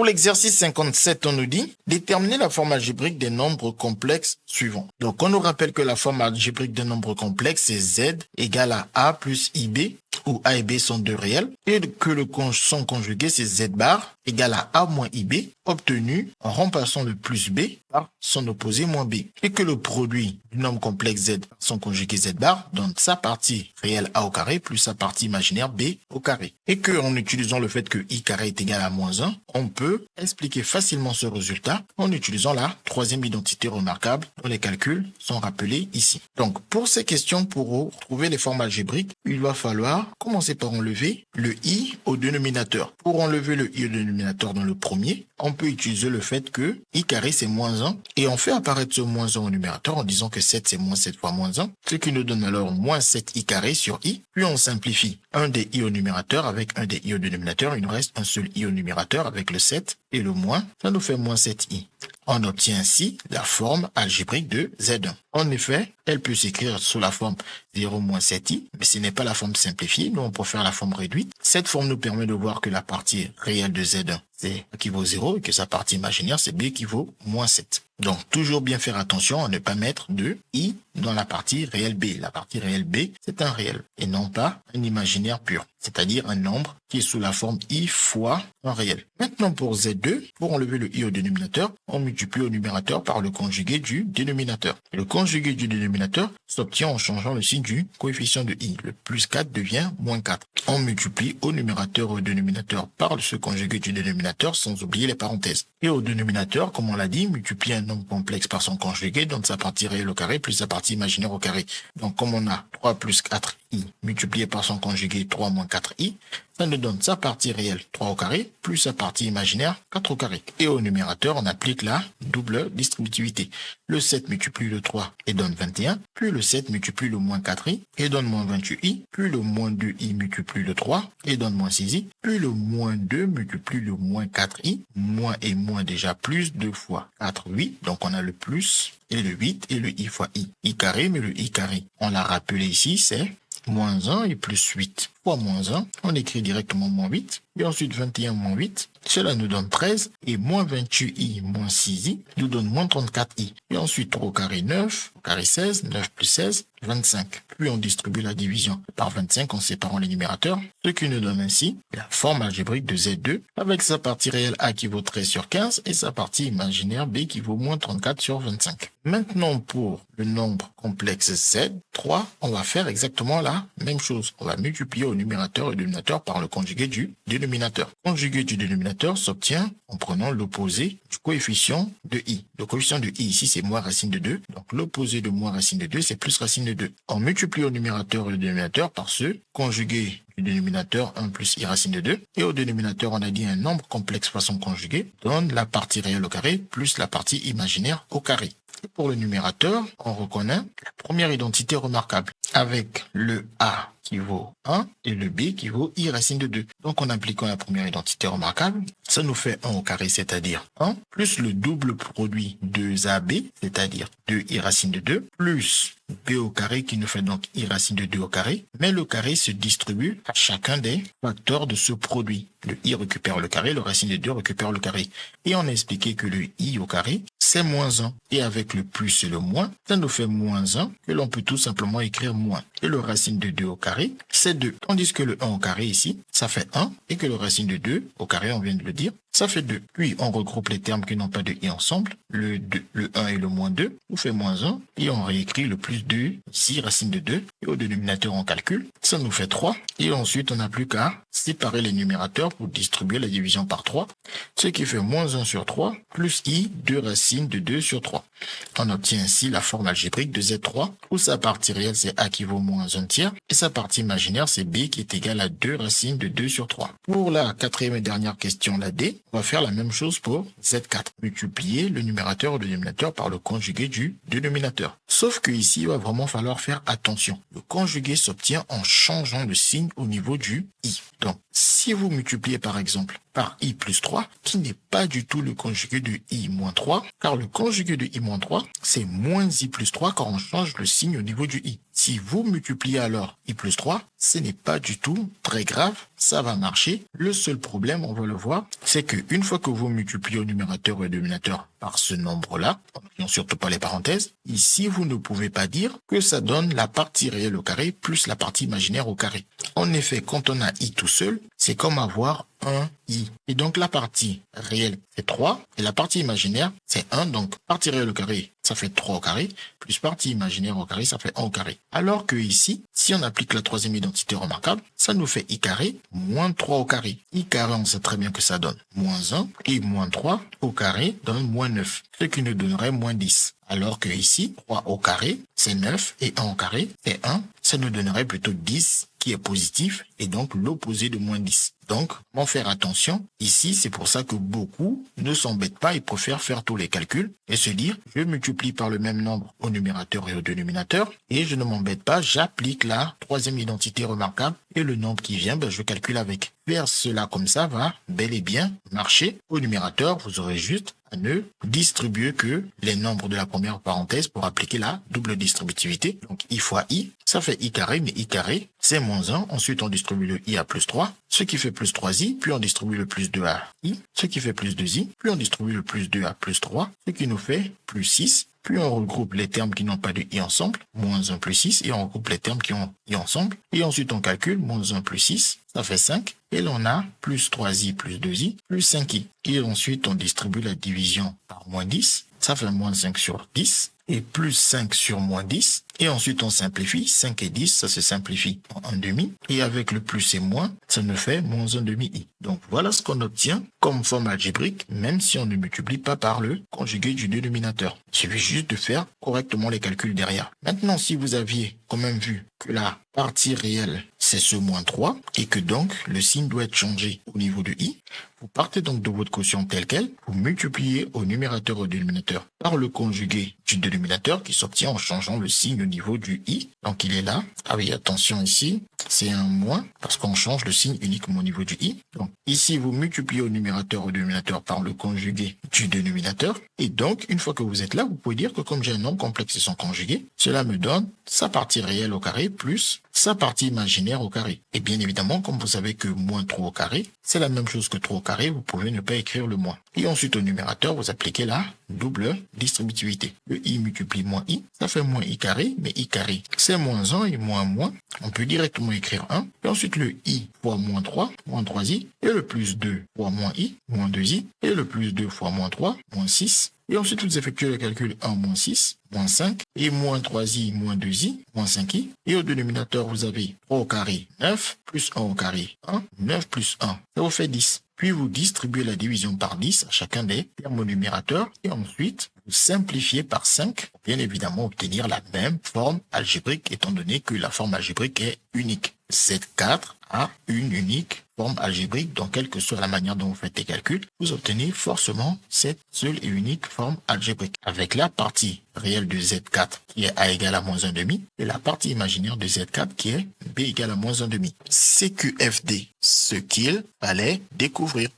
Pour l'exercice 57, on nous dit déterminer la forme algébrique des nombres complexes suivants. Donc, on nous rappelle que la forme algébrique des nombres complexes, c'est Z égale à A plus IB, où A et B sont deux réels, et que le son conjugué, c'est Z bar égale à A moins IB, obtenu en remplaçant le plus B par son opposé moins B, et que le produit du nombre complexe Z par son conjugué Z bar donne sa partie réelle A au carré plus sa partie imaginaire B au carré. Et que, en utilisant le fait que I carré est égal à moins 1, on peut expliquer facilement ce résultat en utilisant la troisième identité remarquable dont les calculs sont rappelés ici. Donc, pour ces questions, pour trouver les formes algébriques, il va falloir commencer par enlever le I au dénominateur. Pour enlever le I au dénominateur dans le premier, on peut utiliser le fait que I carré c'est moins 1 et on fait apparaître ce moins 1 au numérateur en disant que 7 c'est moins 7 fois moins 1, ce qui nous donne alors moins 7I carré sur I. Puis on simplifie un des I au numérateur avec un des I au dénominateur. Il nous reste un seul I au numérateur avec le 7 et le moins. Ça nous fait moins 7I. On obtient ainsi la forme algébrique de Z1. En effet, elle peut s'écrire sous la forme 0 moins 7i, mais ce n'est pas la forme simplifiée. Nous, on préfère la forme réduite. Cette forme nous permet de voir que la partie réelle de Z1, c'est A qui vaut 0 et que sa partie imaginaire, c'est B qui vaut moins 7. Donc, toujours bien faire attention à ne pas mettre de I dans la partie réelle B. La partie réelle B, c'est un réel et non pas un imaginaire pur, c'est-à-dire un nombre qui est sous la forme I fois un réel. Maintenant, pour Z2, pour enlever le I au dénominateur, on multiplie au numérateur par le conjugué du dénominateur. Et le conjugué du dénominateur s'obtient en changeant le signe du coefficient de I. Le plus 4 devient moins 4. On multiplie au numérateur et au dénominateur par ce conjugué du dénominateur sans oublier les parenthèses. Et au dénominateur, comme on l'a dit, multiplier un nombre complexe par son conjugué donne sa partie réelle au carré plus sa partie imaginaire au carré. Donc comme on a 3 plus 4i multiplié par son conjugué 3 moins 4i, ça nous donne sa partie réelle 3 au carré plus sa partie imaginaire 4 au carré. Et au numérateur, on applique la double distributivité. Le 7 multiplie le 3 et donne 21, puis le 7 multiplie le moins 4i et donne moins 28i, puis le moins 2i multiplie le 3 et donne moins 6i, puis le moins 2 multiplie le moins 4i, moins et moins déjà plus 2 fois 4, 8, donc on a le plus et le 8 et le i fois i. I carré, mais le i carré, on l'a rappelé ici, c'est moins 1 et plus 8 fois moins 1, on écrit directement moins 8, et ensuite 21 moins 8, cela nous donne 13, et moins 28i moins 6i nous donne moins 34i. Et ensuite 3 au carré 9, au carré 16, 9 plus 16, 25. Puis on distribue la division par 25 en séparant les numérateurs, ce qui nous donne ainsi la forme algébrique de Z2, avec sa partie réelle A qui vaut 13 sur 15, et sa partie imaginaire B qui vaut moins 34 sur 25. Maintenant pour le nombre complexe Z3, on va faire exactement la même chose. On va multiplier au numérateur et au dénominateur par le conjugué du dénominateur. Le conjugué du dénominateur s'obtient en prenant l'opposé du coefficient de i. Le coefficient de i ici, c'est moins racine de 2. Donc l'opposé de moins racine de 2, c'est plus racine de 2. On multiplie au numérateur et au dénominateur par ce conjugué du dénominateur 1 plus i racine de 2. Et au dénominateur, on a dit un nombre complexe fois son conjugué donne la partie réelle au carré plus la partie imaginaire au carré. Et pour le numérateur, on reconnaît la première identité remarquable avec le A qui vaut 1 et le B qui vaut i racine de 2. Donc en appliquant la première identité remarquable, ça nous fait 1 au carré, c'est-à-dire 1, plus le double produit 2ab, c'est-à-dire 2i racine de 2, plus b au carré qui nous fait donc i racine de 2 au carré, mais le carré se distribue à chacun des facteurs de ce produit. Le i récupère le carré, le racine de 2 récupère le carré. Et on a expliqué que le i au carré, c'est moins 1. Et avec le plus et le moins, ça nous fait moins 1, que l'on peut tout simplement écrire moins. Et le racine de 2 au carré, c'est 2. Tandis que le 1 au carré ici, ça fait 1, et que le racine de 2 au carré, on vient de le dire, ça fait 2. Puis on regroupe les termes qui n'ont pas de i ensemble, le 2, le 1 et le moins 2, nous fait moins 1, et on réécrit le plus 2, ici racine de 2, et au dénominateur on calcule, ça nous fait 3, et ensuite on n'a plus qu'à séparer les numérateurs pour distribuer la division par 3, ce qui fait moins 1 sur 3, plus i, 2 racines de 2 sur 3. On obtient ainsi la forme algébrique de Z3, où sa partie réelle c'est a qui vaut moins 1 tiers, et sa partie imaginaire c'est b qui est égal à 2 racines de 2 sur 3. Pour la quatrième et dernière question, la D, on va faire la même chose pour Z4. Multiplier le numérateur et le dénominateur par le conjugué du dénominateur. Sauf que ici, il va vraiment falloir faire attention. Le conjugué s'obtient en changeant le signe au niveau du i. Donc, si vous multipliez par exemple par i plus 3, qui n'est pas du tout le conjugué de i moins 3, car le conjugué de i moins 3, c'est moins i plus 3 quand on change le signe au niveau du i. Si vous multipliez alors i plus 3, ce n'est pas du tout très grave, ça va marcher. Le seul problème, on va le voir, c'est qu'une fois que vous multipliez au numérateur et au dénominateur par ce nombre-là, en n'oubliant surtout pas les parenthèses, ici, vous ne pouvez pas dire que ça donne la partie réelle au carré plus la partie imaginaire au carré. En effet, quand on a i tout seul, c'est comme avoir un i. Et donc, la partie réelle, c'est 3, et la partie imaginaire, c'est 1. Donc, partie réelle au carré, ça fait 3 au carré, plus partie imaginaire au carré, ça fait 1 au carré. Alors que ici, si on applique la troisième identité remarquable, ça nous fait i carré moins 3 au carré. I carré, on sait très bien que ça donne moins 1, et moins 3 au carré donne moins 9, ce qui nous donnerait moins 10. Alors que ici, 3 au carré, c'est 9, et 1 au carré, c'est 1, ça nous donnerait plutôt 10, qui est positif, et donc l'opposé de moins 10. Donc, comment faire attention? Ici, c'est pour ça que beaucoup ne s'embêtent pas et préfèrent faire tous les calculs et se dire, je multiplie par le même nombre au numérateur et au dénominateur, et je ne m'embête pas, j'applique la troisième identité remarquable, et le nombre qui vient, je calcule avec. Faire cela comme ça va bel et bien marcher. Au numérateur, vous aurez juste à ne distribuer que les nombres de la première parenthèse pour appliquer la double distributivité. Donc, i fois i, ça fait i carré, mais i carré, c'est moins 1. Ensuite, on distribue le i à plus 3, ce qui fait plus 3i, puis on distribue le plus 2 à i, ce qui fait plus 2i, puis on distribue le plus 2 à plus 3, ce qui nous fait plus 6. Puis on regroupe les termes qui n'ont pas de i ensemble, moins 1 plus 6, et on regroupe les termes qui ont i ensemble. Et ensuite on calcule, moins 1 plus 6, ça fait 5. Et là on a plus 3i plus 2i, plus 5i. Et ensuite on distribue la division par moins 10, ça fait moins 5 sur 10, et plus 5 sur moins 10. Et ensuite on simplifie, 5 et 10, ça se simplifie en 1 demi. Et avec le plus et moins, ça nous fait moins 1 demi i. Donc voilà ce qu'on obtient comme forme algébrique, même si on ne multiplie pas par le conjugué du dénominateur. Il suffit juste de faire correctement les calculs derrière. Maintenant, si vous aviez quand même vu que la partie réelle, c'est ce moins 3, et que donc le signe doit être changé au niveau de i, vous partez donc de votre quotient tel quel, vous multipliez au numérateur et au dénominateur par le conjugué du dénominateur qui s'obtient en changeant le signe au niveau du i. Donc il est là. Ah oui, attention ici, c'est un moins parce qu'on change le signe uniquement au niveau du i. Donc ici, vous multipliez au numérateur et au dénominateur par le conjugué du dénominateur. Et donc, une fois que vous êtes là, vous pouvez dire que comme j'ai un nombre complexe et son conjugué, cela me donne sa partie réelle au carré plus sa partie imaginaire au carré. Et bien évidemment, comme vous savez que moins 3 au carré, c'est la même chose que 3 au carré, vous pouvez ne pas écrire le moins. Et ensuite, au numérateur, vous appliquez la double distributivité. Le i multiplie moins i, ça fait moins i carré, mais i carré, c'est moins 1 et moins moins. On peut directement écrire 1. Et ensuite, le i fois moins 3, moins 3i, et le plus 2 fois moins i, moins 2i, et le plus 2 fois moins 3, moins 6. Et ensuite, vous effectuez le calcul 1 moins 6, moins 5, et moins 3i, moins 2i, moins 5i. Et au dénominateur, vous avez 3 au carré, 9, plus 1 au carré, 1, 9 plus 1, ça vous fait 10. Puis vous distribuez la division par 10 à chacun des termes au numérateur, et ensuite, vous simplifiez par 5 pour bien évidemment obtenir la même forme algébrique, étant donné que la forme algébrique est unique. Z4 a une unique forme algébrique, donc quelle que soit la manière dont vous faites les calculs, vous obtenez forcément cette seule et unique forme algébrique, avec la partie réelle de Z4 qui est A égale à moins 1 demi, et la partie imaginaire de Z4 qui est B égale à moins 1 demi. CQFD, ce qu'il fallait découvrir.